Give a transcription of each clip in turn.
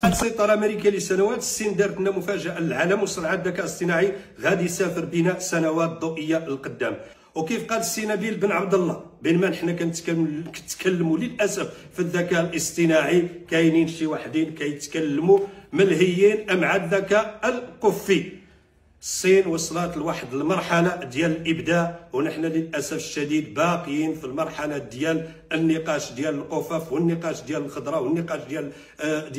السيطرة الأمريكية لسنوات. الصين دارت لنا مفاجأة للعالم، وصناعة الذكاء الاصطناعي غادي يسافر بنا سنوات ضوئية للقدام. وكيف قال السي نبيل بن عبد الله، بينما حنا كنتكلموا للاسف في الذكاء الاصطناعي، كاينين شي وحدين كيتكلموا ملهيين مع الذكاء القفي. الصين وصلت لواحد المرحله ديال الابداع، ونحن للاسف الشديد باقيين في المرحله ديال النقاش ديال القفف، والنقاش ديال الخضره، والنقاش ديال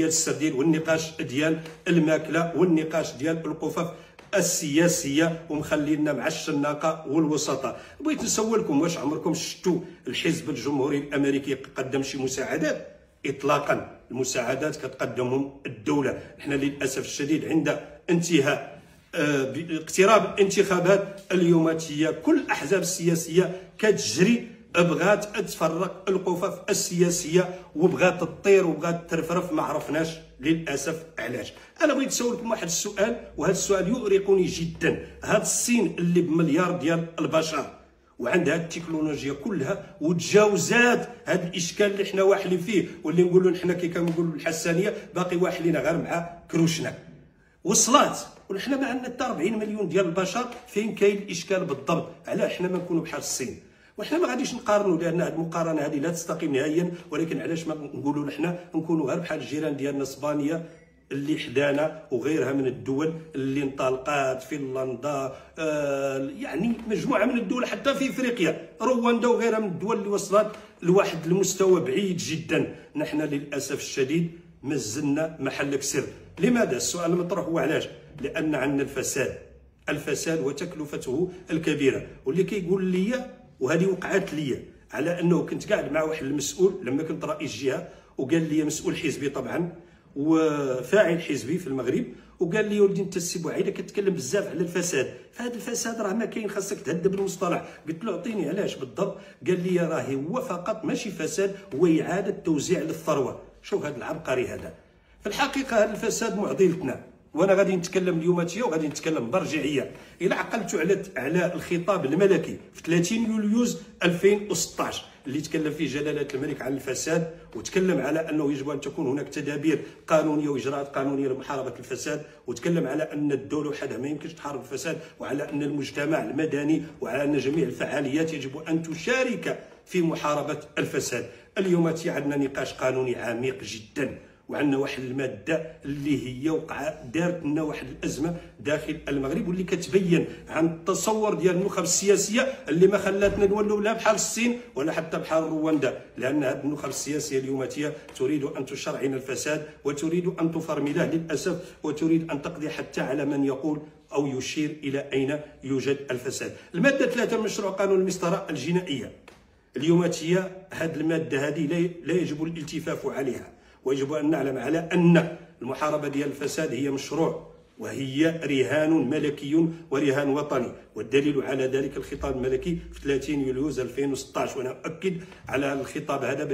السردين، والنقاش ديال الماكله، والنقاش ديال القفف السياسيه، ومخلينا مع الشناقه والوسطاء. بغيت نسولكم، واش عمركم شفتوا الحزب الجمهوري الامريكي قدم شي مساعدات؟ اطلاقا. المساعدات كتقدمهم الدوله. احنا للاسف الشديد عند انتهاء اقتراب الانتخابات اليوماتيه كل الاحزاب السياسيه كتجري بغات تفرق القفف السياسيه، وبغات تطير وبغات ترفرف، ما عرفناش للاسف علاش. انا بغيت نسولكم واحد السؤال، وهذا السؤال يؤرقني جدا. هاد الصين اللي بمليار ديال البشر وعندها التكنولوجيا كلها وتجاوزات هذا الاشكال اللي حنا واحلين فيه، واللي نقولوا حنا كي كنقولوا الحسانيه باقي واحلين غير مع كروشنا، وصلات. ونحن ما عندنا حتى 40 مليون ديال البشر. فين كاين الاشكال بالضبط؟ علاه حنا ما نكونوا بحال الصين؟ وحنا ما غاديش نقارنوا، لان هذه المقارنه هذه لا تستقيم نهائيا. ولكن علاش ما نقولوا حنا نكونوا غير بحال الجيران ديالنا اسبانيا اللي حدانا، وغيرها من الدول اللي انطلقات، فنلندا، يعني مجموعه من الدول حتى في افريقيا، رواندا وغيرها من الدول اللي وصلت لواحد المستوى بعيد جدا. نحن للاسف الشديد مازلنا محلك سر. لماذا؟ السؤال المطروح هو علاش؟ لان عندنا الفساد وتكلفته الكبيره. واللي كيقول لي، وهذه وقعت لي، على انه كنت قاعد مع واحد المسؤول لما كنت رئيس جهه، وقال لي مسؤول حزبي طبعا وفاعل حزبي في المغرب، وقال لي ولدي انت السي بوعيده كتكلم بزاف على الفساد، فهذا الفساد راه ما كاين، خاصك تهذب المصطلح. قلت له اعطيني علاش بالضبط. قال لي راه هو فقط ماشي فساد، هو اعاده توزيع للثروه. شوف هذا العبقري هذا. في الحقيقه هذا الفساد معضلتنا، وانا غادي نتكلم اليوماتيه وغادي نتكلم برجعيه. الى عقلتوا على الخطاب الملكي في 30 يوليوز 2016 اللي تكلم فيه جلاله الملك عن الفساد، وتكلم على انه يجب ان تكون هناك تدابير قانونيه واجراءات قانونيه لمحاربه الفساد، وتكلم على ان الدوله وحدها ما يمكنش تحارب الفساد، وعلى ان المجتمع المدني وعلى ان جميع الفعاليات يجب ان تشارك في محاربه الفساد. اليوماتيه عندنا نقاش قانوني عميق جدا، وعندنا واحد الماده اللي هي دارت لنا واحد الازمه داخل المغرب، واللي كتبين عن التصور ديال النخب السياسيه اللي ما خلاتنا نولوا لا بحال الصين ولا حتى بحال رواندا. لان هذه النخب السياسيه اليوماتيه تريد ان تشرعن الفساد، وتريد ان تفرمله للاسف، وتريد ان تقضي حتى على من يقول او يشير الى اين يوجد الفساد. الماده 3 من مشروع قانون المسطره الجنائيه اليوماتيه، هذه الماده هذه لا يجب الالتفاف عليها، ويجب أن نعلم على أن المحاربة ديال الفساد هي مشروع، وهي رهان ملكي ورهان وطني. والدليل على ذلك الخطاب الملكي في 30 يوليوز 2016. وأنا أؤكد على الخطاب هذا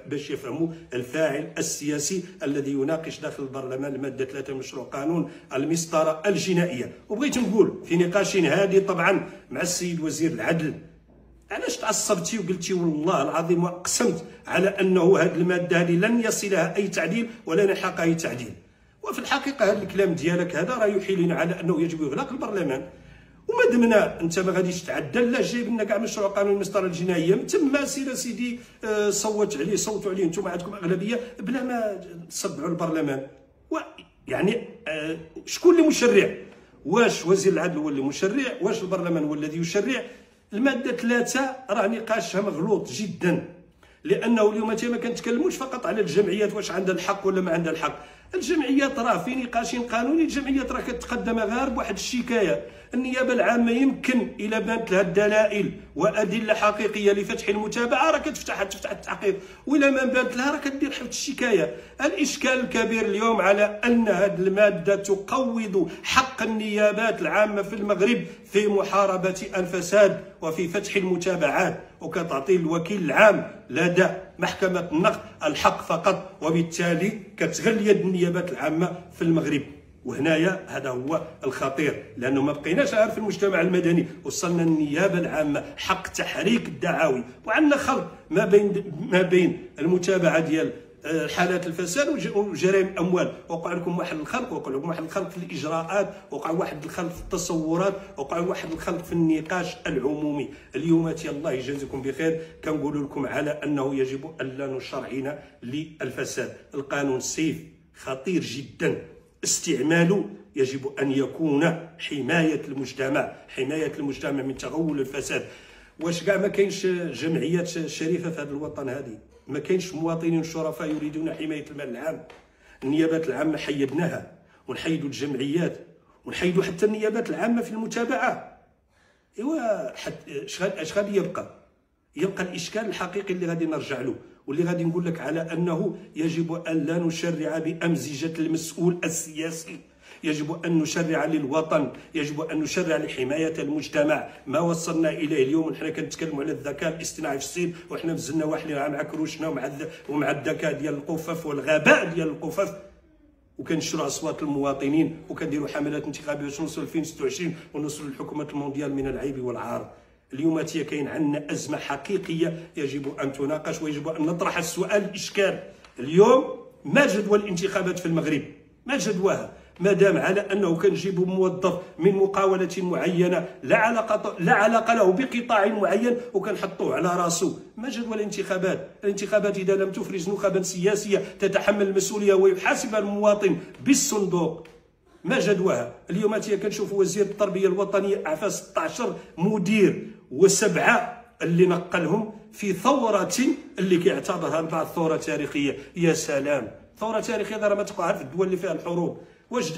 باش يفهموا الفاعل السياسي الذي يناقش داخل البرلمان المادة 3 من مشروع قانون المسطرة الجنائية. وبغيت نقول في نقاش هادي طبعا مع السيد وزير العدل، علاش تعصبتي وقلتي والله العظيم واقسمت على انه هذه الماده هذه لن يصلها اي تعديل ولا يلحق اي تعديل؟ وفي الحقيقه هذا الكلام ديالك هذا راه يحيلنا على انه يجب اغلاق البرلمان. وما دمنا انت ما غاديش تعدل، لا جايب لنا كاع مشروع قانون المسطره الجنائيه، تما سير سيدي صوتوا عليه انتم عندكم اغلبيه بلا ما تصبعوا البرلمان. يعني شكون اللي مشرع؟ واش وزير العدل هو اللي مشرع؟ واش البرلمان هو الذي يشرع؟ الماده 3 راه نقاشها مغلوط جدا، لانه اليوم ما كنتكلموش فقط على الجمعيات واش عندها الحق ولا ما عندها الحق. الجمعيات راه في نقاش قانوني، الجمعيات راه كتقدم غير بواحد الشكايه. النيابه العامه يمكن الى بانت لها الدلائل وادله حقيقيه لفتح المتابعه راه تفتح التحقيق، ولا ما بانت لها راه كدير حفظ الشكايه. الاشكال الكبير اليوم على ان هذه الماده تقوض حق النيابات العامه في المغرب في محاربه الفساد وفي فتح المتابعات، وكتعطي الوكيل العام لدى محكمه النقد الحق فقط، وبالتالي كتغل يد النيابات العامه في المغرب. وهنايا هذا هو الخطير، لانه ما بقيناش غير في المجتمع المدني، وصلنا النيابه العامه حق تحريك الدعاوي. وعندنا خلط ما بين المتابعه ديال حالات الفساد وجرائم الاموال. وقع لكم واحد الخلق، وقع لكم واحد الخلق في الاجراءات، وقع واحد الخلق في التصورات، وقع واحد الخلق في النقاش العمومي. اليوم الله يجازيكم بخير كنقول لكم على انه يجب الا نشرعن للفساد. القانون سيف خطير جدا، استعماله يجب ان يكون حمايه المجتمع من تغول الفساد. واش كاع ما كاينش جمعيات شريفه في هذا الوطن هذه؟ ما كاينش مواطنين شرفاء يريدون حمايه المال العام؟ النيابات العامه حيدناها، ونحيدوا الجمعيات، ونحيدوا حتى النيابات العامه في المتابعه. ايوا اش غادي يبقى الاشكال الحقيقي اللي غادي نرجع له، واللي غادي نقول لك على انه يجب ان لا نشرع بامزجه المسؤول السياسي، يجب أن نشرع للوطن، يجب أن نشرع لحماية المجتمع. ما وصلنا إليه اليوم نحن كنتكلموا على الذكاء الاصطناعي في الصين، وحنا مزلنا واحدين مع كروشنا ومع الذكاء ديال القفف والغباء ديال القفف، وكنشروا أصوات المواطنين وكنديروا حملات انتخابية باش نوصلوا 2026 ونوصلوا للحكومة المونديال من العيب والعار. اليوم كاين عندنا أزمة حقيقية يجب أن تناقش، ويجب أن نطرح السؤال الإشكال. اليوم ما جدوى الانتخابات في المغرب؟ ما جدواها؟ ما دام على انه كنجيبوا موظف من مقاوله معينه لا علاقه له بقطاع معين وكنحطوه على راسه. ما جدوى الانتخابات؟ الانتخابات اذا لم تفرز نخبا سياسيه تتحمل المسؤوليه ويحاسب المواطن بالصندوق، ما جدواها؟ اليوم كنشوفوا وزير التربيه الوطنيه اعفى 16 مدير وسبعه اللي نقلهم في ثوره اللي كيعتبرها البعض ثوره تاريخيه. يا سلام، ثوره تاريخيه راه ما تقعها في الدول اللي فيها الحروب. واش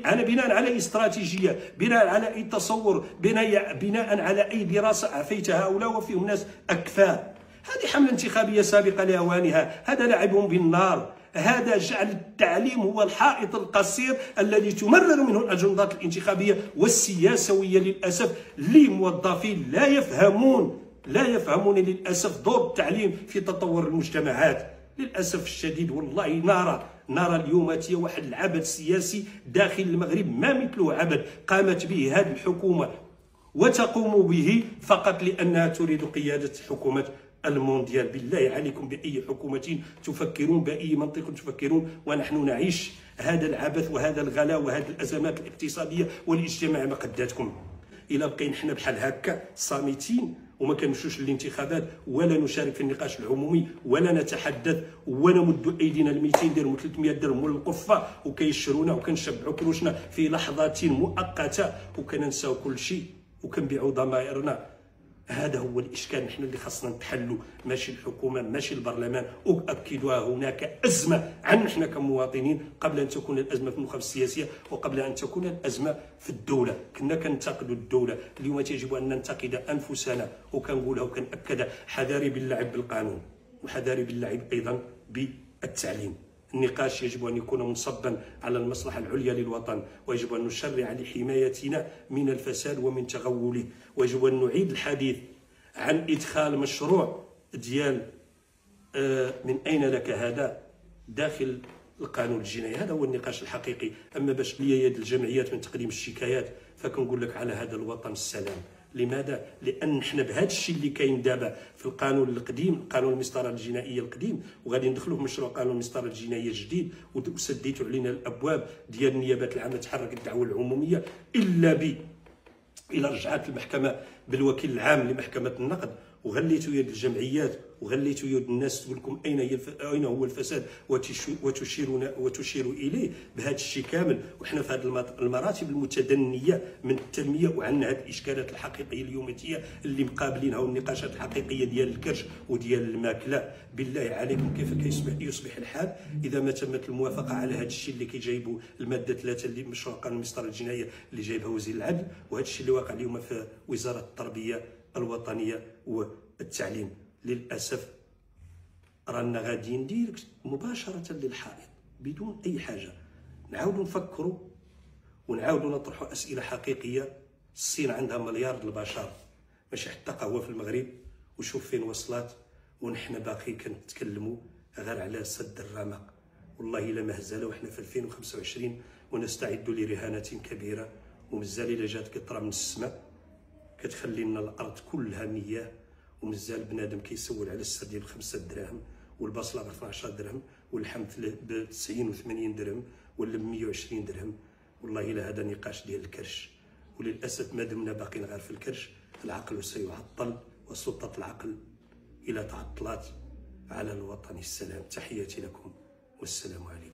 على بناء على اي استراتيجيه، بناء على اي تصور، بناء على اي دراسه عفيت هؤلاء وفيهم ناس اكفاء؟ هذه حمله انتخابيه سابقه لاوانها، هذا لعبهم بالنار، هذا جعل التعليم هو الحائط القصير الذي تمرر منه الاجندات الانتخابيه والسياسويه للاسف لموظفين لا يفهمون للاسف دور التعليم في تطور المجتمعات. للاسف الشديد والله نرى اليوم واحد العبث سياسي داخل المغرب ما مثله عبث قامت به هذه الحكومه وتقوم به فقط لانها تريد قياده حكومه المونديال. بالله عليكم باي حكومه تفكرون، باي منطق تفكرون ونحن نعيش هذا العبث وهذا الغلاء وهذه الازمات الاقتصاديه والاجتماعيه ما قداتكم؟ الى بقينا حنا بحال هكا صامتين وما كنمشوش للانتخابات ولا نشارك في النقاش العمومي ولا نتحدث ونمد ايدينا ل 200 درهم و 300 درهم والقفه وكيشرونا وكنشبعوا كروشنا في لحظات مؤقته وكننساو كل شيء وكنبيعوا ضمائرنا. هذا هو الاشكال نحن اللي خاصنا نتحلوا، ماشي الحكومه ماشي البرلمان. اؤكدها هناك ازمه عندنا نحن كمواطنين قبل ان تكون الازمه في النخب السياسيه وقبل ان تكون الازمه في الدوله. كنا كنتقدوا الدوله، اليوم يجب ان ننتقد انفسنا وكنقولها وكنأكدها. حذاري باللعب بالقانون وحذاري باللعب ايضا بالتعليم. النقاش يجب أن يكون منصبا على المصلحة العليا للوطن، ويجب أن نشرع لحمايتنا من الفساد ومن تغوله، ويجب أن نعيد الحديث عن إدخال مشروع ديال من أين لك هذا داخل القانون الجنائي. هذا هو النقاش الحقيقي. أما باش ليا يد الجمعيات من تقديم الشكايات فكنقول لك على هذا الوطن السلام. لماذا؟ لان حنا بهذا الشيء اللي كاين دابا في القانون القديم، قانون المسطره الجنائيه القديم، وغادي ندخلوا في مشروع قانون المسطره الجنائيه الجديد، وسديتوا علينا الابواب ديال النيابات العامه تحرك الدعوه العموميه الى رجعت المحكمه بالوكيل العام لمحكمه النقد، وغليتوا يد الجمعيات وغليتوا يد الناس تقول لكم اين هو الفساد وتشير اليه بهذا الشيء كامل. وحنا في هذه المراتب المتدنيه من التنميه وعندنا هذه الاشكالات الحقيقيه اليوميه اللي مقابلينها والنقاشات الحقيقيه ديال الكرش وديال الماكله. بالله عليكم كيف يصبح الحال اذا ما تمت الموافقه على هذا الشيء اللي كيجايبوا الماده 3 اللي مشروع قانون المسطره الجنائيه اللي جايبها وزير العدل، وهذا الشيء اللي واقع اليوم في وزاره التربيه الوطنيه والتعليم. للاسف رانا غاديين ديريكت مباشره للحائط بدون اي حاجه. نعاودوا نفكروا ونعاودوا نطرحوا اسئله حقيقيه. الصين عندها مليار البشر، ماشي حتى قهوه في المغرب، وشوف فين وصلت، ونحن باقي كنتكلموا غير على سد الرمق. والله الا مهزله وحنا في 2025 ونستعد لرهانه كبيره، ومازال الا جات قطره من السماء كتخلي لنا الارض كلها مياه، ومازال بنادم كيسول على السر ديال 5 دراهم والبصله ب 12 درهم والحمد ب 90 و 80 درهم ولا ب 120 درهم. والله الا هذا نقاش ديال الكرش، وللاسف ما دمنا باقيين غير في الكرش العقل سيعطل، وسلطه العقل الى تعطلات على الوطن السلام. تحياتي لكم والسلام عليكم.